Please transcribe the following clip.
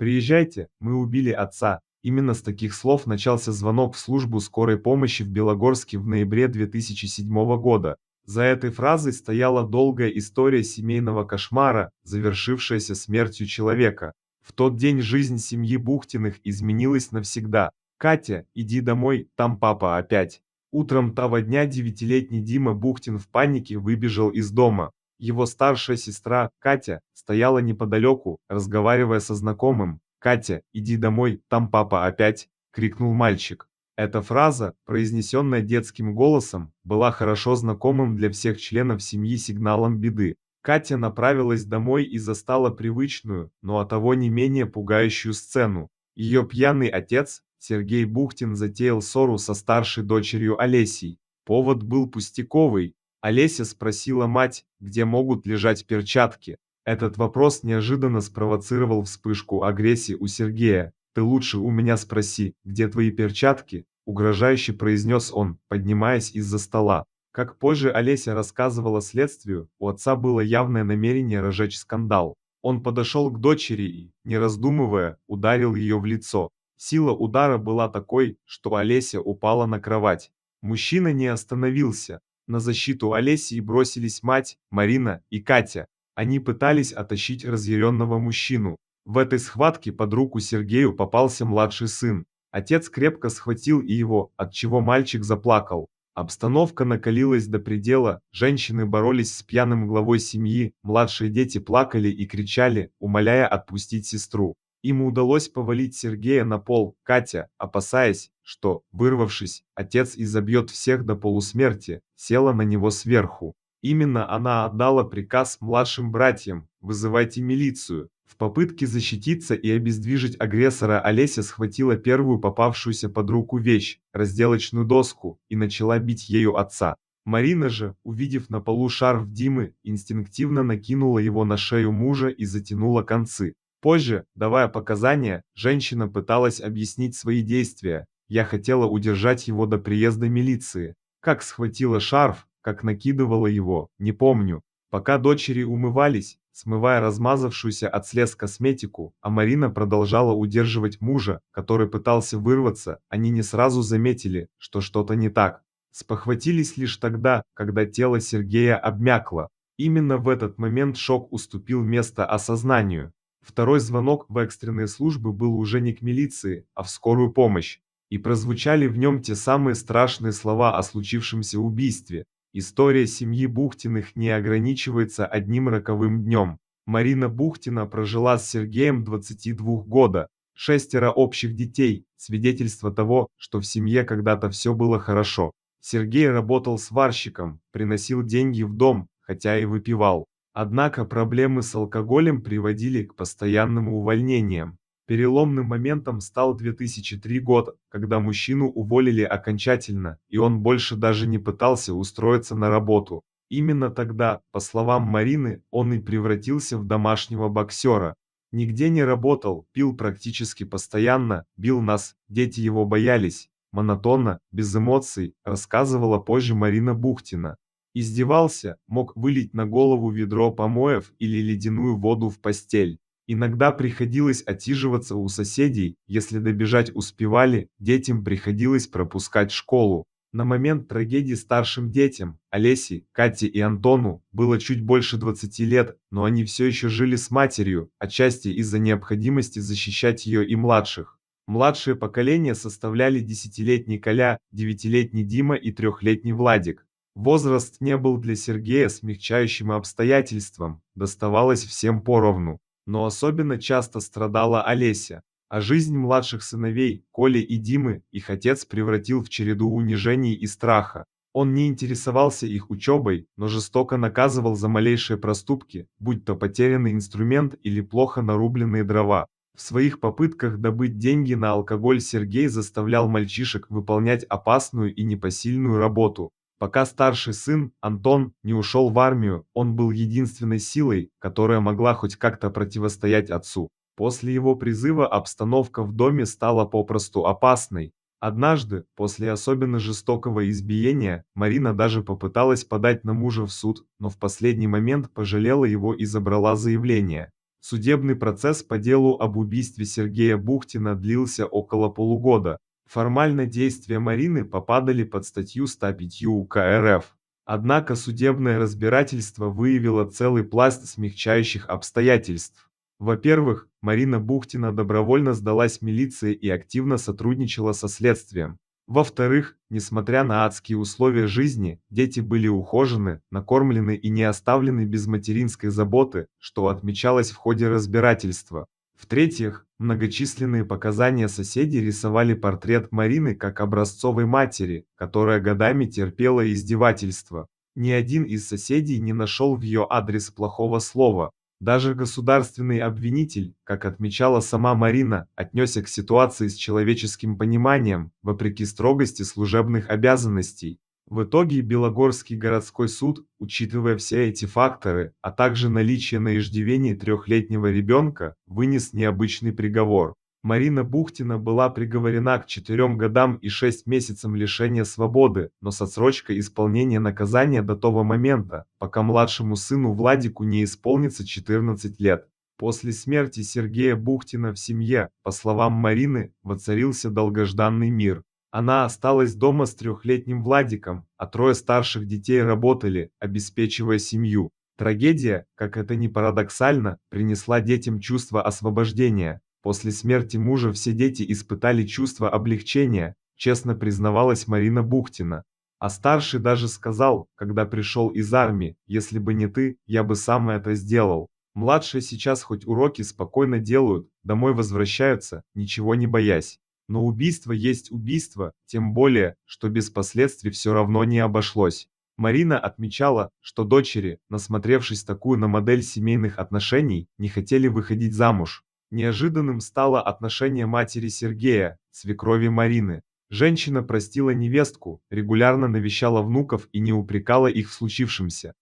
«Приезжайте, мы убили отца». Именно с таких слов начался звонок в службу скорой помощи в Белогорске в ноябре 2007 года. За этой фразой стояла долгая история семейного кошмара, завершившаяся смертью человека. В тот день жизнь семьи Бухтиных изменилась навсегда. «Катя, иди домой, там папа опять». Утром того дня девятилетний Дима Бухтин в панике выбежал из дома. Его старшая сестра, Катя, стояла неподалеку, разговаривая со знакомым. «Катя, иди домой, там папа опять!» — крикнул мальчик. Эта фраза, произнесенная детским голосом, была хорошо знакомым для всех членов семьи сигналом беды. Катя направилась домой и застала привычную, но оттого не менее пугающую сцену. Ее пьяный отец, Сергей Бухтин, затеял ссору со старшей дочерью Олесей. Повод был пустяковый. Олеся спросила мать, где могут лежать перчатки. Этот вопрос неожиданно спровоцировал вспышку агрессии у Сергея. «Ты лучше у меня спроси, где твои перчатки?» — угрожающе произнес он, поднимаясь из-за стола. Как позже Олеся рассказывала следствию, у отца было явное намерение разжечь скандал. Он подошел к дочери и, не раздумывая, ударил ее в лицо. Сила удара была такой, что Олеся упала на кровать. Мужчина не остановился. На защиту Олесии бросились мать, Марина и Катя. Они пытались оттащить разъяренного мужчину. В этой схватке под руку Сергею попался младший сын. Отец крепко схватил и его, отчего мальчик заплакал. Обстановка накалилась до предела, женщины боролись с пьяным главой семьи, младшие дети плакали и кричали, умоляя отпустить сестру. Им удалось повалить Сергея на пол. Катя, опасаясь, что, вырвавшись, отец изобьет всех до полусмерти, села на него сверху. Именно она отдала приказ младшим братьям: «Вызывайте милицию». В попытке защититься и обездвижить агрессора Олеся схватила первую попавшуюся под руку вещь, разделочную доску, и начала бить ею отца. Марина же, увидев на полу шарф Димы, инстинктивно накинула его на шею мужа и затянула концы. Позже, давая показания, женщина пыталась объяснить свои действия. «Я хотела удержать его до приезда милиции. Как схватила шарф, как накидывала его, не помню. Пока дочери умывались, смывая размазавшуюся от слез косметику, а Марина продолжала удерживать мужа, который пытался вырваться, они не сразу заметили, что что-то не так. Спохватились лишь тогда, когда тело Сергея обмякло. Именно в этот момент шок уступил место осознанию. Второй звонок в экстренные службы был уже не к милиции, а в скорую помощь. И прозвучали в нем те самые страшные слова о случившемся убийстве. История семьи Бухтиных не ограничивается одним роковым днем. Марина Бухтина прожила с Сергеем 22 года, 6 общих детей, свидетельство того, что в семье когда-то все было хорошо. Сергей работал сварщиком, приносил деньги в дом, хотя и выпивал. Однако проблемы с алкоголем приводили к постоянным увольнениям. Переломным моментом стал 2003 год, когда мужчину уволили окончательно, и он больше даже не пытался устроиться на работу. Именно тогда, по словам Марины, он и превратился в домашнего боксера. Нигде не работал, пил практически постоянно, бил нас, дети его боялись. Монотонно, без эмоций, рассказывала позже Марина Бухтина. Издевался, мог вылить на голову ведро помоев или ледяную воду в постель. Иногда приходилось отсиживаться у соседей, если добежать успевали, детям приходилось пропускать школу. На момент трагедии старшим детям, Олесе, Кате и Антону, было чуть больше 20 лет, но они все еще жили с матерью, отчасти из-за необходимости защищать ее и младших. Младшее поколение составляли 10-летний Коля, 9-летний Дима и 3-летний Владик. Возраст не был для Сергея смягчающим обстоятельством, доставалось всем поровну. Но особенно часто страдала Олеся, а жизнь младших сыновей, Коли и Димы, их отец превратил в череду унижений и страха. Он не интересовался их учебой, но жестоко наказывал за малейшие проступки, будь то потерянный инструмент или плохо нарубленные дрова. В своих попытках добыть деньги на алкоголь Сергей заставлял мальчишек выполнять опасную и непосильную работу. Пока старший сын, Антон, не ушел в армию, он был единственной силой, которая могла хоть как-то противостоять отцу. После его призыва обстановка в доме стала попросту опасной. Однажды, после особенно жестокого избиения, Марина даже попыталась подать на мужа в суд, но в последний момент пожалела его и забрала заявление. Судебный процесс по делу об убийстве Сергея Бухтина длился около полугода. Формально действия Марины попадали под статью 105 УК РФ. Однако судебное разбирательство выявило целый пласт смягчающих обстоятельств. Во-первых, Марина Бухтина добровольно сдалась милиции и активно сотрудничала со следствием. Во-вторых, несмотря на адские условия жизни, дети были ухожены, накормлены и не оставлены без материнской заботы, что отмечалось в ходе разбирательства. В-третьих, многочисленные показания соседей рисовали портрет Марины как образцовой матери, которая годами терпела издевательства. Ни один из соседей не нашел в ее адрес плохого слова. Даже государственный обвинитель, как отмечала сама Марина, отнесся к ситуации с человеческим пониманием, вопреки строгости служебных обязанностей. В итоге Белогорский городской суд, учитывая все эти факторы, а также наличие на иждивении трехлетнего ребенка, вынес необычный приговор. Марина Бухтина была приговорена к 4 годам и 6 месяцам лишения свободы, но с отсрочкой исполнения наказания до того момента, пока младшему сыну Владику не исполнится 14 лет. После смерти Сергея Бухтина в семье, по словам Марины, воцарился долгожданный мир. Она осталась дома с трехлетним Владиком, а трое старших детей работали, обеспечивая семью. Трагедия, как это ни парадоксально, принесла детям чувство освобождения. После смерти мужа все дети испытали чувство облегчения, честно признавалась Марина Бухтина. А старший даже сказал, когда пришел из армии: «Если бы не ты, я бы сам это сделал». Младшие сейчас хоть уроки спокойно делают, домой возвращаются, ничего не боясь. Но убийство есть убийство, тем более, что без последствий все равно не обошлось. Марина отмечала, что дочери, насмотревшись такую на модель семейных отношений, не хотели выходить замуж. Неожиданным стало отношение матери Сергея, свекрови Марины. Женщина простила невестку, регулярно навещала внуков и не упрекала их в случившемся.